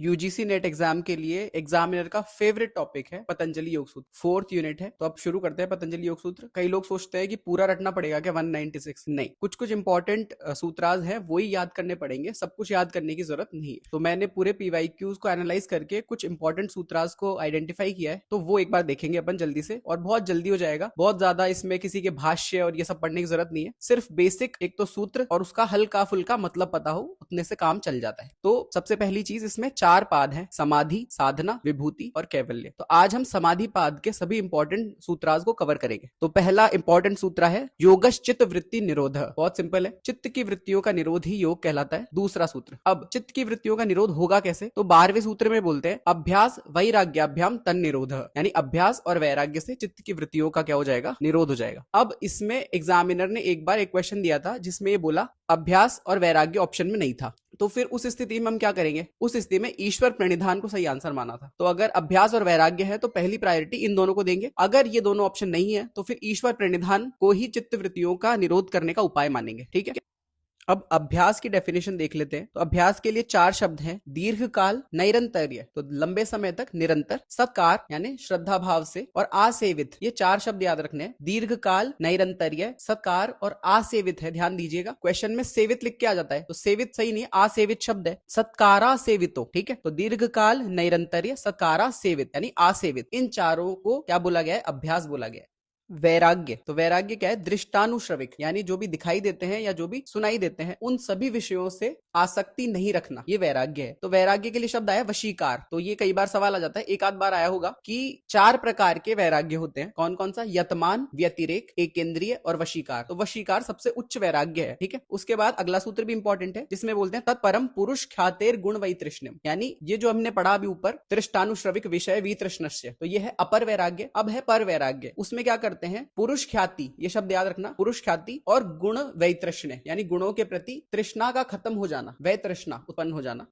UGC net exam के लिए examiner का फेवरेट टॉपिक है पतंजलि योग सूत्र। 4th यूनिट है, तो अब शुरू करते हैं पतंजलि योग सूत्र। कई लोग सोचते हैं कि पूरा रटना पड़ेगा क्या 196? नहीं, कुछ कुछ इंपॉर्टेंट सूत्राज हैं वही याद करने पड़ेंगे, सब कुछ याद करने की जरूरत नहीं है। तो मैंने पूरे पीवाईक्यूज को एनालाइज करके कुछ इंपॉर्टेंट सूत्राज को आइडेंटिफाई किया है, तो वो एक बार देखेंगे अपन जल्दी से, और बहुत जल्दी हो जाएगा। बहुत ज्यादा इसमें किसी के भाष्य और ये सब पढ़ने की जरूरत नहीं है, सिर्फ बेसिक एक तो सूत्र और उसका हल्का फुल्का मतलब पता हो, उतने से काम चल जाता है। तो सबसे पहली चीज, इसमें 4 पाद हैं: समाधि, साधना, विभूति और कैवल्य। तो आज हम समाधि पाद के सभी इंपॉर्टेंट सूत्राज को कवर करेंगे। तो पहला इंपॉर्टेंट सूत्र है योगश चित्त वृत्ति निरोध। बहुत सिंपल है, चित्त की वृत्तियों का निरोध ही योग कहलाता है। दूसरा सूत्र, अब चित्त की वृत्तियों का निरोध होगा कैसे? तो 12वें सूत्र में बोलते हैं अभ्यास वैराग्याभ्याम तन निरोध, यानी अभ्यास और वैराग्य से चित्त की वृत्तियों का क्या हो जाएगा? निरोध हो जाएगा। अब इसमें एग्जामिनर ने एक बार एक क्वेश्चन दिया था जिसमें ये बोला अभ्यास और वैराग्य ऑप्शन में नहीं था, तो फिर उस स्थिति में हम क्या करेंगे? उस स्थिति में ईश्वर प्रणिधान को सही आंसर माना था। तो अगर अभ्यास और वैराग्य है तो पहली प्रायोरिटी इन दोनों को देंगे। अगर ये दोनों ऑप्शन नहीं है तो फिर ईश्वर प्रणिधान को ही चित्त वृत्तियों का निरोध करने का उपाय मानेंगे। ठीक है, अब अभ्यास की डेफिनेशन देख लेते हैं। तो अभ्यास के लिए 4 शब्द हैं: दीर्घकाल, नैरंतर्य तो लंबे समय तक, निरंतर, सत्कार यानी श्रद्धा भाव से, और आसेवित। ये 4 शब्द याद रखने हैं: दीर्घकाल, नैरंतर्य, सत्कार और आसेवित है। ध्यान दीजिएगा, क्वेश्चन में सेवित लिख के आ जाता है, तो सेवित सही नहीं है, आसेवित शब्द है, सत्कारा सेवितो। ठीक है, तो दीर्घकाल, नैरंतर्य, सत्कारा सेवित यानी आसेवित, इन चारों को क्या बोला गया है? अभ्यास बोला गया है। वैराग्य, तो वैराग्य क्या है? दृष्टानुश्रविक, यानी जो भी दिखाई देते हैं या जो भी सुनाई देते हैं उन सभी विषयों से आसक्ति नहीं रखना, ये वैराग्य है। तो वैराग्य के लिए शब्द आया वशीकार। तो ये कई बार सवाल आ जाता है, एक आध बार आया होगा कि 4 प्रकार के वैराग्य होते हैं। कौन कौन सा? यतमान, व्यतिरेक, एकेंद्रिय और वशीकार। तो वशीकार सबसे उच्च वैराग्य है। ठीक है, उसके बाद अगला सूत्र भी इंपॉर्टेंट है जिसमें बोलते हैं तत्परम पुरुष ख्यातेर गुण वैतृष्ण्यम, यानी ये जो हमने पढ़ा अभी ऊपर, दृष्टानुश्रविक विषय वितृष्णस्य, तो ये है अपर वैराग्य। अब है पर वैराग्य, उसमें क्या करते हैं? पुरुष ख्याति, ये शब्द याद रखना, पुरुष ख्याति और गुण वैतृष्ण्य, यानी गुणों के प्रति तृष्णा का खत्म हो जाना, वैतृष्णा उत्पन्न हो जाना।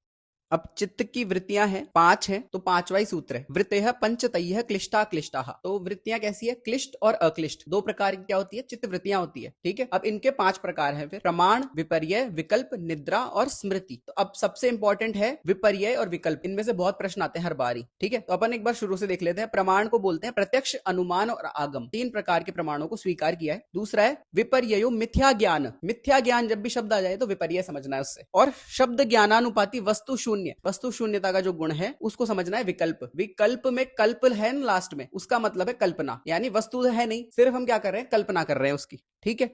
अब चित्त की वृत्तियां हैं 5 हैं, तो 5वां ही सूत्र है वृत्तयः पंचतयः क्लिष्टा क्लिष्टाः। तो वृत्तियां कैसी है? क्लिष्ट और अक्लिष्ट, 2 प्रकार की क्या होती है? चित्त वृत्तियां होती है। ठीक है, अब इनके 5 प्रकार हैं, फिर प्रमाण, विपर्यय, विकल्प, निद्रा और स्मृति। तो अब सबसे इंपॉर्टेंट है विपर्यय और विकल्प, इनमें से बहुत प्रश्न आते हैं हर बार ही। ठीक है, तो अपन एक बार शुरू से देख लेते हैं। प्रमाण को बोलते हैं प्रत्यक्ष, अनुमान और आगम, 3 प्रकार के प्रमाणों को स्वीकार किया है। दूसरा है विपर्ययो मिथ्या ज्ञान। मिथ्या ज्ञान जब भी शब्द आ जाए तो विपर्यय समझना है उससे। और शब्द ज्ञानानुपाती वस्तु शून्य, वस्तु शून्यता का जो गुण है उसको समझना है विकल्प। विकल्प में कल्प है ना लास्ट में, उसका मतलब है कल्पना, यानी वस्तु है नहीं, सिर्फ हम क्या कर रहे हैं? कल्पना कर रहे हैं उसकी। ठीक है,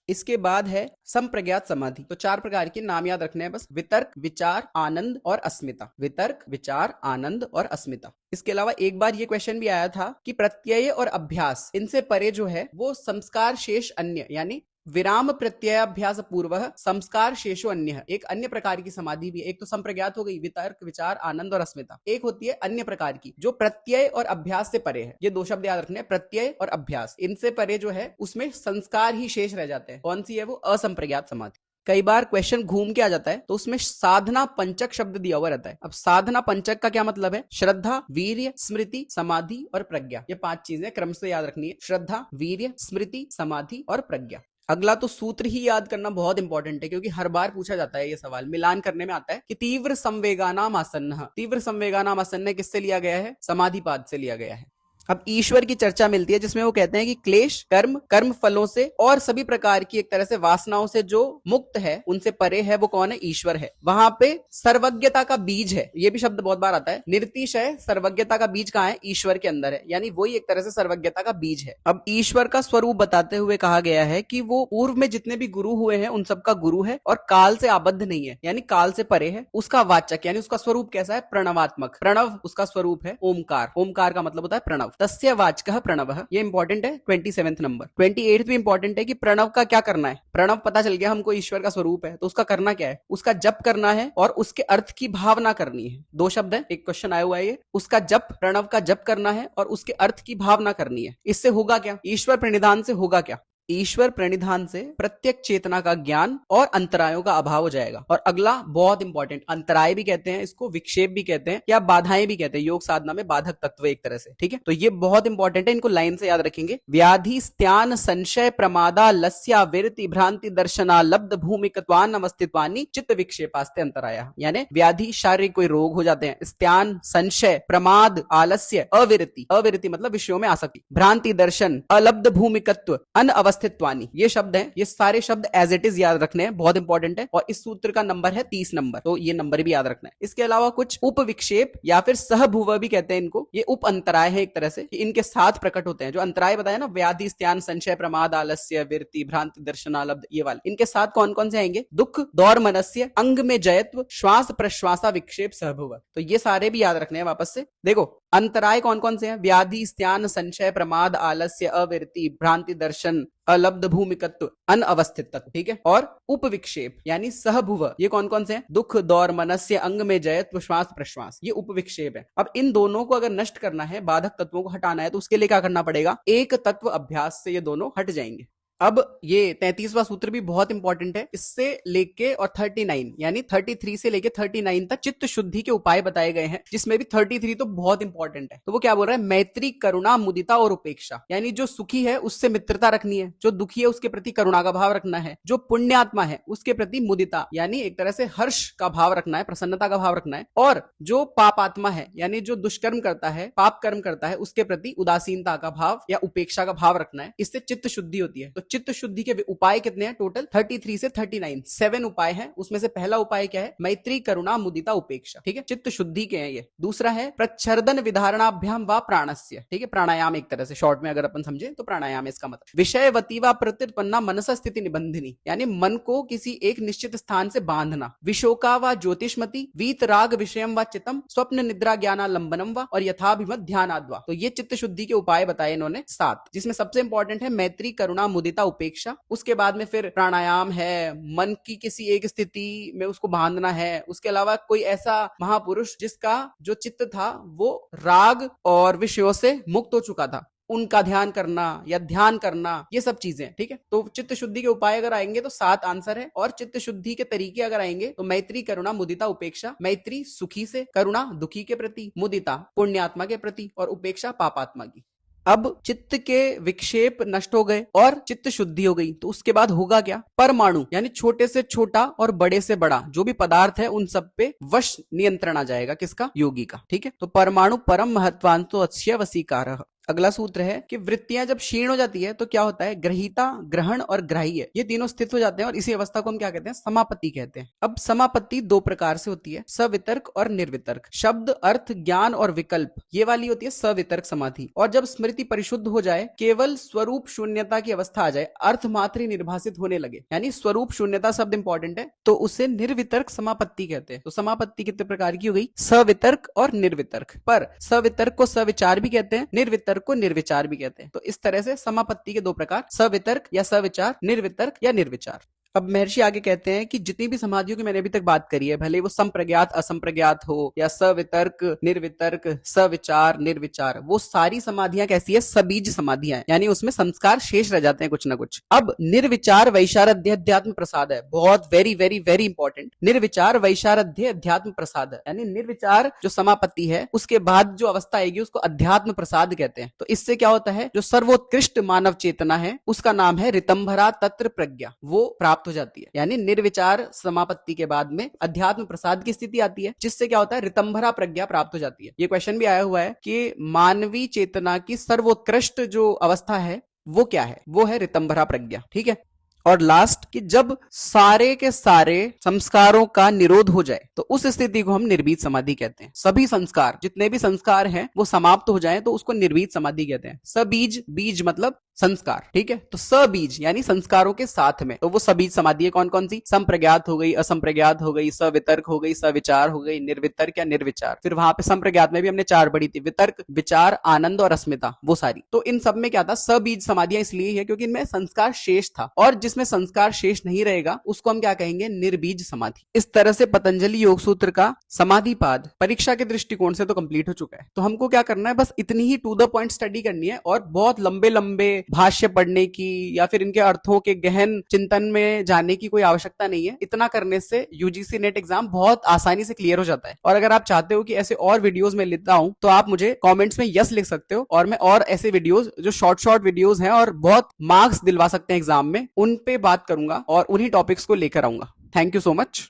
इसके बाद है संप्रज्ञात समाधि। तो 4 प्रकार के नाम याद रखने हैं बस: वितर्क, विचार, आनंद और अस्मिता। वितर्क, विचार, आनंद और अस्मिता। इसके अलावा एक बार ये क्वेश्चन भी आया था कि प्रत्यय और अभ्यास, इनसे परे जो है वो संस्कार शेष अन्य, यानी विराम प्रत्ययाभ्यास पूर्व संस्कार शेषो अन्य, एक अन्य प्रकार की समाधि भी है। एक तो संप्रज्ञात हो गई, वितर्क, विचार, आनंद और अस्मिता। एक होती है अन्य प्रकार की जो प्रत्यय और अभ्यास से परे है। ये 2 शब्द याद रखने हैं, प्रत्यय और अभ्यास। इनसे परे जो है उसमें संस्कार ही शेष रह जाते हैं। कौन सी है वो? असंप्रज्ञात समाधि। कई बार क्वेश्चन घूम के आ जाता है, तो उसमें साधना पंचक शब्द दिया हुआ रहता है। अब साधना पंचक का क्या मतलब है? श्रद्धा, वीर्य, स्मृति, समाधि और प्रज्ञा। ये 5 चीजें क्रम से याद रखनी है: श्रद्धा, वीर्य, स्मृति, समाधि और प्रज्ञा। अगला तो सूत्र ही याद करना बहुत इंपॉर्टेंट है, क्योंकि हर बार पूछा जाता है ये सवाल, मिलान करने में आता है कि तीव्र संवेगानाम आसन्न। तीव्र संवेगानाम आसन्न किससे लिया गया है? समाधिपाद से लिया गया है। अब ईश्वर की चर्चा मिलती है जिसमें वो कहते हैं कि क्लेश, कर्म, कर्म फलों से और सभी प्रकार की एक तरह से वासनाओं से जो मुक्त है, उनसे परे है, वो कौन है? ईश्वर है। वहां पे सर्वज्ञता का बीज है, ये भी शब्द बहुत बार आता है। निर्तिशय सर्वज्ञता का बीज कहाँ है? ईश्वर के अंदर है, यानी वही एक तरह से सर्वज्ञता का बीज है। अब ईश्वर का स्वरूप बताते हुए कहा गया है कि वो पूर्व में जितने भी गुरु हुए हैं उन सबका गुरु है और काल से आबद्ध नहीं है, यानी काल से परे है। उसका वाचक यानी उसका स्वरूप कैसा है? प्रणवात्मक। प्रणव उसका स्वरूप है ओमकार। ओमकार का मतलब होता है प्रणव। तस्य वाचकः प्रणवः, ये इंपॉर्टेंट है 27वां नंबर। 28वां भी इंपॉर्टेंट है कि प्रणव का क्या करना है। प्रणव पता चल गया हमको ईश्वर का स्वरूप है, तो उसका करना क्या है? उसका जप करना है और उसके अर्थ की भावना करनी है। 2 शब्द है, एक क्वेश्चन आया हुआ है ये। उसका जप, प्रणव का जप करना है और उसके अर्थ की भावना करनी है। इससे होगा क्या? ईश्वर प्रणिधान से होगा क्या? ईश्वर प्रणिधान से प्रत्येक चेतना का ज्ञान और अंतरायों का अभाव हो जाएगा। और अगला बहुत इंपॉर्टेंट, अंतराय भी कहते हैं इसको, विक्षेप भी कहते हैं, या बाधाएं भी कहते हैं, योग साधना में बाधक तत्व एक तरह से, ठीक है। तो ये बहुत इंपॉर्टेंट है, इनको लाइन से याद रखेंगे। व्याधि स्त्यान संशय प्रमादा लस्या विरति भ्रांति दर्शना लब्ध भूमिकत्वान अवस्थित्वानि चित्त विक्षेपास्ते अंतराया। यानी व्याधि शारीरिक कोई रोग हो जाते हैं, स्त्यान संशय प्रमाद आलस्य अविरति, अविरति मतलब विषयों में आसक्ति, भ्रांति दर्शन अलब्ध भूमिकत्व अनअवस्थित्वानि, ये शब्द हैं। ये सारे शब्द एज इट इज याद रखने हैं, बहुत इंपॉर्टेंट है। और इस सूत्र का नंबर है 30 नंबर, तो ये नंबर भी याद रखना है। इसके अलावा कुछ उप विक्षेप या फिर सहभुव भी कहते हैं इनको, ये उप अंतराय है एक तरह से, कि इनके साथ प्रकट होते हैं। जो अंतराय बताया ना, व्याधि स्त्यान संशय प्रमाद आलस्य विरति भ्रांति दर्शनालब्ध, ये वाले, इनके साथ कौन कौन से आएंगे? दुख दौर मनस्य अंग में जयत्व श्वास प्रश्वासा विक्षेप सहभुव। तो ये सारे भी याद रखने हैं वापस से। देखो अंतराय कौन कौन से हैं? व्याधि स्त्यान संशय प्रमाद आलस्य अविरति भ्रांति दर्शन अलब्ध भूमिकत्व अनअवस्थित तत्व, ठीक है। और उपविक्षेप यानी सहभुव, ये कौन कौन से हैं? दुख दौर मनस्य अंग में जयत्व श्वास प्रश्वास, ये उपविक्षेप है। अब इन दोनों को अगर नष्ट करना है, बाधक तत्वों को हटाना है, तो उसके लिए क्या करना पड़ेगा? एक तत्व अभ्यास से ये दोनों हट जाएंगे। अब ये 33वां सूत्र भी बहुत इंपॉर्टेंट है। इससे लेके और 39 यानी 33 से लेके 39 तक चित्त शुद्धि के उपाय बताए गए हैं, जिसमें भी 33 तो बहुत इंपॉर्टेंट है। तो वो क्या बोल रहा है? मैत्री करुणा मुदिता और उपेक्षा, यानी जो सुखी है उससे मित्रता रखनी है, जो दुखी है उसके प्रति करुणा का भाव रखना है, जो पुण्यात्मा है उसके प्रति मुदिता यानी एक तरह से हर्ष का भाव रखना है, प्रसन्नता का भाव रखना है, और जो पापात्मा है यानी जो दुष्कर्म करता है, पाप कर्म करता है, उसके प्रति उदासीनता का भाव या उपेक्षा का भाव रखना है। इससे चित्त शुद्धि होती है। तो चित्त शुद्धि के उपाय कितने हैं? टोटल 33 से 39 7 उपाय हैं। उसमें से पहला उपाय क्या है? मैत्री करुणा मुदिता उपेक्षा, ठीक है, चित्त शुद्धि के हैं ये। दूसरा है प्रच्छर्दन विधारणाभ्याम व प्राणस्य, ठीक है, प्राणायाम एक तरह से शॉर्ट में अगर अपन समझे तो प्राणायाम इसका मतलब। विषयवती व प्रत्युत्पन्ना मनसा स्थिति निबंधिनी, यानी मन को किसी एक निश्चित स्थान से बांधना। विशोका व ज्योतिषमती वीत राग विषयम व चितम स्वप्न निद्रा ज्ञानालंबनम व और यथाभिमत ध्यानाद्वा। तो ये चित्त शुद्धि के उपाय बताए इन्होंने 7, जिसमें सबसे इंपॉर्टेंट है मैत्री करुणा मुदिता उपेक्षा। उसके बाद में फिर प्राणायाम है, मन की किसी एक स्थिति में उसको बांधना है। उसके अलावा कोई ऐसा महापुरुष जिसका जो चित्त था वो राग और विषयों से मुक्त हो चुका था, उनका ध्यान करना या ध्यान करना, ये सब चीजें, ठीक है। तो चित्त शुद्धि के उपाय अगर आएंगे तो 7 आंसर है। और चित्त शुद्धि के तरीके अगर आएंगे तो मैत्री करुणा मुदिता उपेक्षा। मैत्री सुखी से, करुणा दुखी के प्रति, मुदिता पुण्यात्मा के प्रति, और उपेक्षा पापात्मा की। अब चित्त के विक्षेप नष्ट हो गए और चित्त शुद्धि हो गई, तो उसके बाद होगा क्या? परमाणु यानी छोटे से छोटा और बड़े से बड़ा जो भी पदार्थ है उन सब पे वश नियंत्रण आ जाएगा। किसका? योगी का, ठीक है। तो परमाणु परम महत्वांतो अस्य वसीकारः। अगला सूत्र है कि वृत्तियां जब क्षीण हो जाती है तो क्या होता है? ग्रहीता, ग्रहण और ग्राह्य ये तीनों स्थित हो जाते हैं, और इसी अवस्था को हम क्या कहते हैं? समापत्ति कहते हैं। अब समापत्ति 2 प्रकार से होती है, सवितर्क और निर्वितर्क। शब्द अर्थ ज्ञान और विकल्प ये वाली होती है सवितर्क समाधि। और जब स्मृति परिशुद्ध हो जाए, केवल स्वरूप शून्यता की अवस्था आ जाए, अर्थ मात्र ही निर्भासित होने लगे, यानी स्वरूप शून्यता शब्द इंपॉर्टेंट है, तो उसे निर्वितर्क समापत्ति कहते हैं। तो समापत्ति कितने प्रकार की हो गई? सवितर्क और निर्वितर्क। पर सवितर्क को सविचार भी कहते हैं, निर्वितर्क को निर्विचार भी कहते हैं। तो इस तरह से समापत्ति के 2 प्रकार, सवितर्क या सविचार, निर्वितर्क या निर्विचार। अब महर्षि आगे कहते हैं कि जितनी भी समाधियों की मैंने अभी तक बात करी है, भले वो संप्रज्ञात असंप्रज्ञात हो या सवितर्क निर्वितर्क सविचार निर्विचार, वो सारी समाधियां कैसी है? सबीज समाधियां, यानी उसमें संस्कार शेष रह जाते हैं कुछ ना कुछ। अब निर्विचार वैशारध्य अध्यात्म प्रसाद है, बहुत वेरी वेरी वेरी इंपॉर्टेंट। निर्विचार वैशारध्य अध्यात्म प्रसाद है, यानी निर्विचार जो समापत्ति है उसके बाद जो अवस्था आएगी उसको अध्यात्म प्रसाद कहते हैं। तो इससे क्या होता है? जो सर्वोत्कृष्ट मानव चेतना है उसका नाम है ऋतंभरा तत्र प्रज्ञा, वो प्राप्त हो जाती है। यानी निर्विचार समापत्ति के बाद में अध्यात्म प्रसाद की स्थिति आती है, जिससे क्या होता है? ऋतंभरा प्रज्ञा प्राप्त हो जाती है। ये क्वेश्चन भी आया हुआ है कि मानवी चेतना की सर्वोत्कृष्ट जो अवस्था है वो क्या है? वो है ऋतंभरा प्रज्ञा, ठीक है। और लास्ट कि जब सारे के सारे संस्कारों का निरोध हो जाए तो उस स्थिति को हम निर्वीत समाधि कहते हैं। सभी संस्कार, जितने भी संस्कार हैं वो समाप्त हो जाए तो उसको निर्वीत समाधि कहते हैं। सबीज, बीज मतलब संस्कार, ठीक है। तो सबीज यानी संस्कारों के साथ में, तो वो सबीज समाधि है। कौन कौन सी? संप्रज्ञात हो गई, असंप्रज्ञात हो गई, सवितर्क हो गई, सविचार हो गई, निर्वितर्क या निर्विचार। फिर वहां पे संप्रज्ञात में भी हमने 4 पढ़ी थी, वितर्क, विचार, आनंद और अस्मिता, वो सारी। तो इन सब में क्या था? सबीज समाधियां इसलिए है क्योंकि इनमें संस्कार शेष था, और जिसमें संस्कार शेष नहीं रहेगा उसको हम क्या कहेंगे? निर्बीज समाधि। इस तरह से पतंजलि योग सूत्र का समाधि पाद परीक्षा के दृष्टिकोण से तो कंप्लीट हो चुका है। तो हमको क्या करना है? बस इतनी ही टू द पॉइंट स्टडी करनी है, और बहुत लंबे लंबे भाष्य पढ़ने की या फिर इनके अर्थों के गहन चिंतन में जाने की कोई आवश्यकता नहीं है। इतना करने से यूजीसी नेट एग्जाम बहुत आसानी से क्लियर हो जाता है। और अगर आप चाहते हो कि ऐसे और वीडियोस में लेता हूं तो आप मुझे कमेंट्स में यस लिख सकते हो, और मैं और ऐसे वीडियोस जो शॉर्ट शॉर्ट वीडियोस हैं और बहुत मार्क्स दिलवा सकते हैं एग्जाम में, उन पे बात करूंगा और उन्हीं टॉपिक्स को लेकर आऊंगा। Thank you so much.